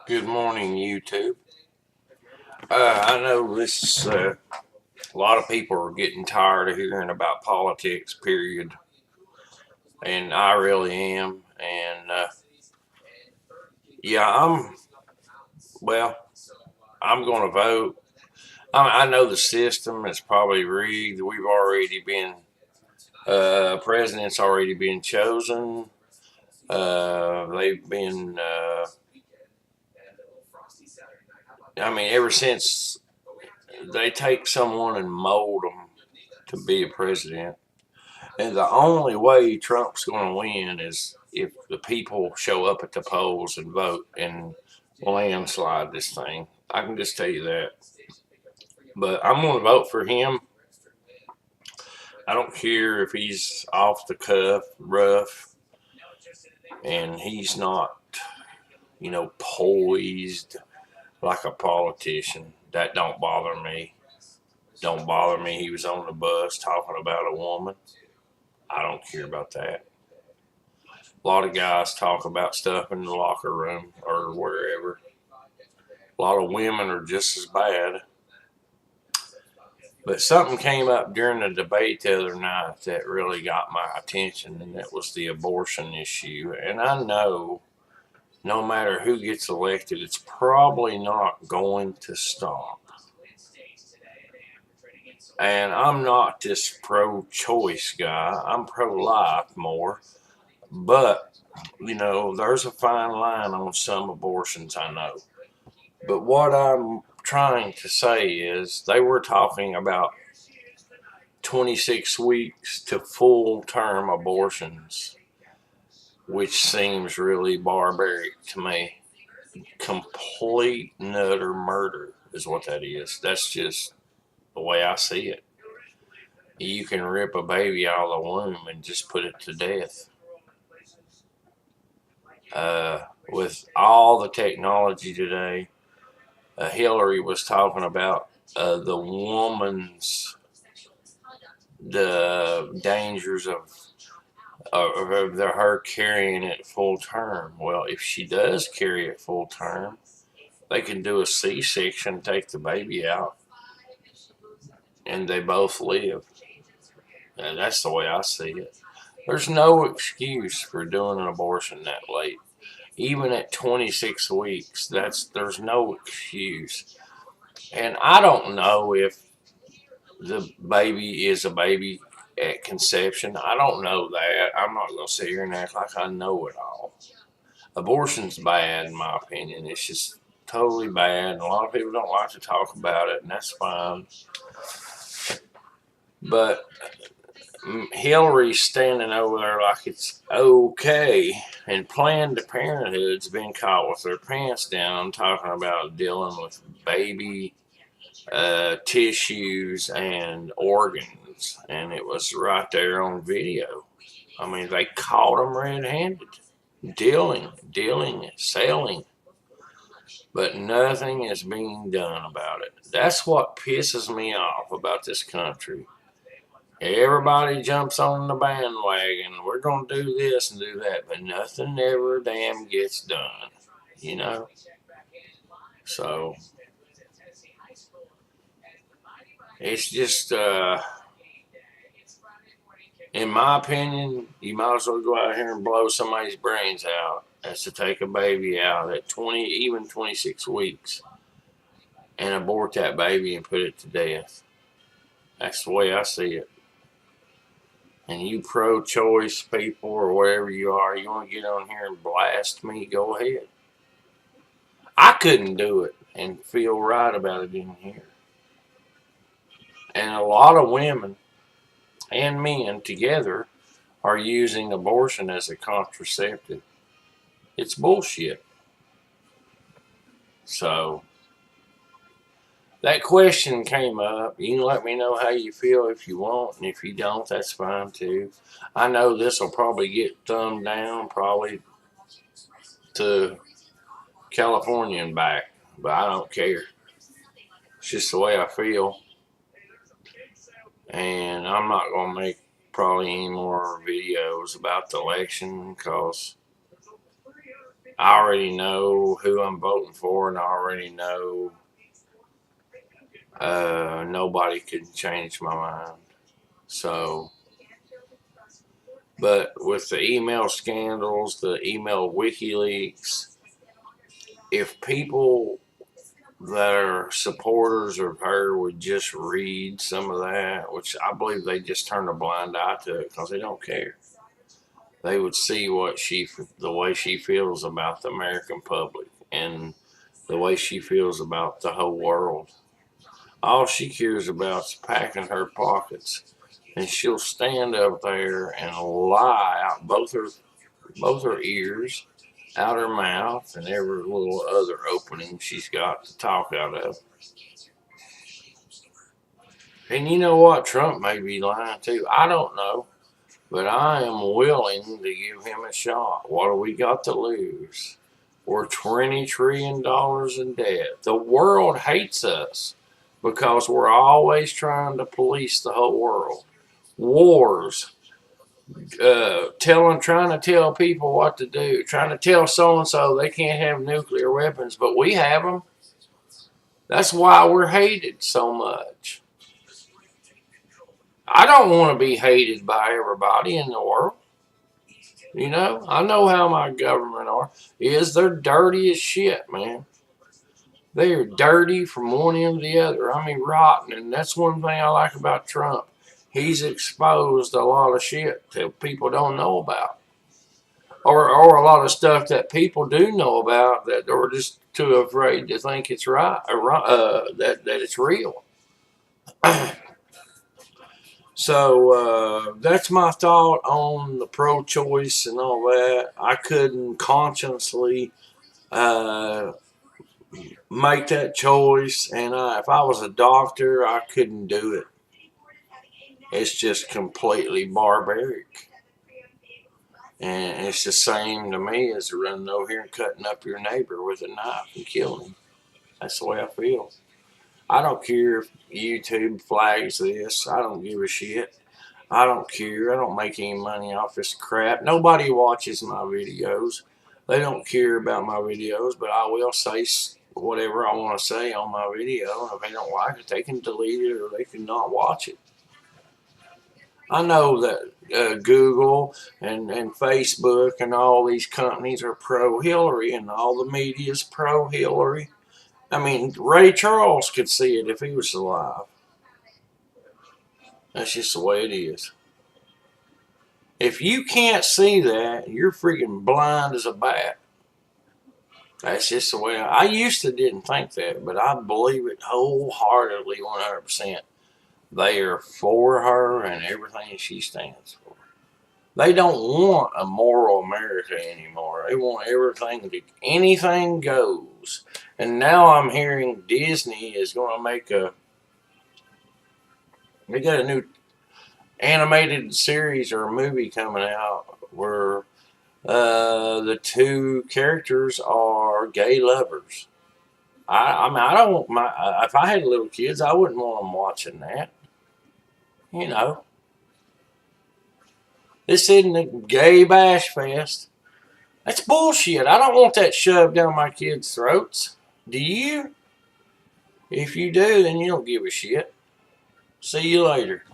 Good morning, YouTube. I know this. A lot of people are getting tired of hearing about politics. Period, and I really am. And yeah, well. I'm going to vote. I know the system is probably rigged. We've already been. President's already been chosen. They've been. Ever since they take someone and mold them to be a president. And the only way Trump's going to win is if the people show up at the polls and vote and landslide this thing. I can just tell you that. But I'm going to vote for him. I don't care if he's off the cuff, rough, and he's not, poised like a politician. That don't bother me. Don't bother me. He was on the bus talking about a woman. I don't care about that. A lot of guys talk about stuff in the locker room or wherever. A lot of women are just as bad. But something came up during the debate the other night that really got my attention, and that was the abortion issue. And I know no matter who gets elected, it's probably not going to stop. And I'm not this pro-choice guy. I'm pro-life more. But, there's a fine line on some abortions, I know. But what I'm trying to say is they were talking about 26 weeks to full term abortions, which seems really barbaric to me. Complete and utter murder is what that is. That's just the way I see it. You can rip a baby out of the womb and just put it to death. With all the technology today, Hillary was talking about the woman's the dangers of her carrying it full term. Well, if she does carry it full term, they can do a C-section, take the baby out, and they both live. And that's the way I see it. There's no excuse for doing an abortion that late. Even at 26 weeks, there's no excuse. And I don't know if the baby is a baby at conception. I don't know that. I'm not going to sit here and act like I know it all. Abortion's bad, in my opinion. It's just totally bad. And a lot of people don't like to talk about it, and that's fine. But Hillary's standing over there like it's okay, and Planned Parenthood's been caught with their pants down talking about dealing with baby tissues and organs, and it was right there on video. They caught them red-handed, dealing, selling, but nothing is being done about it. That's what pisses me off about this country. Everybody jumps on the bandwagon. We're going to do this and do that, but nothing ever damn gets done, you know? So, it's just, in my opinion, you might as well go out here and blow somebody's brains out as to take a baby out at 20, even 26 weeks and abort that baby and put it to death. That's the way I see it. And you pro-choice people or whatever you are, you want to get on here and blast me, go ahead. I couldn't do it and feel right about it in here. And a lot of women and men together are using abortion as a contraceptive. It's bullshit. So that question came up. You can let me know how you feel if you want, and if you don't, that's fine too. I know this will probably get thumbed down, probably to California and back, but I don't care. It's just the way I feel, and I'm not going to make probably any more videos about the election because I already know who I'm voting for, and I already know nobody can change my mind. So, but with the email scandals, the email WikiLeaks, if people that are supporters of her would just read some of that, which I believe they just turn a blind eye to it because they don't care. They would see the way she feels about the American public and the way she feels about the whole world. All she cares about is packing her pockets, and she'll stand up there and lie out both her ears, out her mouth, and every little other opening she's got to talk out of. And you know what? Trump may be lying too. I don't know. But I am willing to give him a shot. What do we got to lose? We're $20 trillion in debt. The world hates us because we're always trying to police the whole world. Wars, trying to tell people what to do, trying to tell so and so they can't have nuclear weapons, but we have them. That's why we're hated so much. I don't want to be hated by everybody in the world. You know, I know how my government is. They're dirty as shit, man. They are dirty from one end to the other. I mean, rotten. And that's one thing I like about Trump. He's exposed a lot of shit that people don't know about, or a lot of stuff that people do know about that are just too afraid to think it's right, that it's real. So that's my thought on the pro-choice and all that. I couldn't consciously uh, make that choice, and if I was a doctor, I couldn't do it. It's just completely barbaric, and it's the same to me as running over here and cutting up your neighbor with a knife and killing him. That's the way I feel. I don't care if YouTube flags this. I don't give a shit. I don't care. I don't make any money off this crap. Nobody watches my videos. They don't care about my videos, but I will say whatever I want to say on my video. If they don't like it, they can delete it or they can not watch it. I know that Google and Facebook and all these companies are pro-Hillary and all the media's pro-Hillary. I mean, Ray Charles could see it if he was alive. That's just the way it is. If you can't see that, you're freaking blind as a bat. That's just the way I used to didn't think that, but I believe it wholeheartedly, 100%. They are for her and everything she stands for. They don't want a moral America anymore. They want anything goes. And now I'm hearing Disney is going to they got a new animated series or a movie coming out where the two characters are gay lovers. I mean, I don't. If I had little kids, I wouldn't want them watching that. You know, this isn't a gay bash fest. That's bullshit. I don't want that shoved down my kids' throats. Do you? If you do, then you don't give a shit. See you later.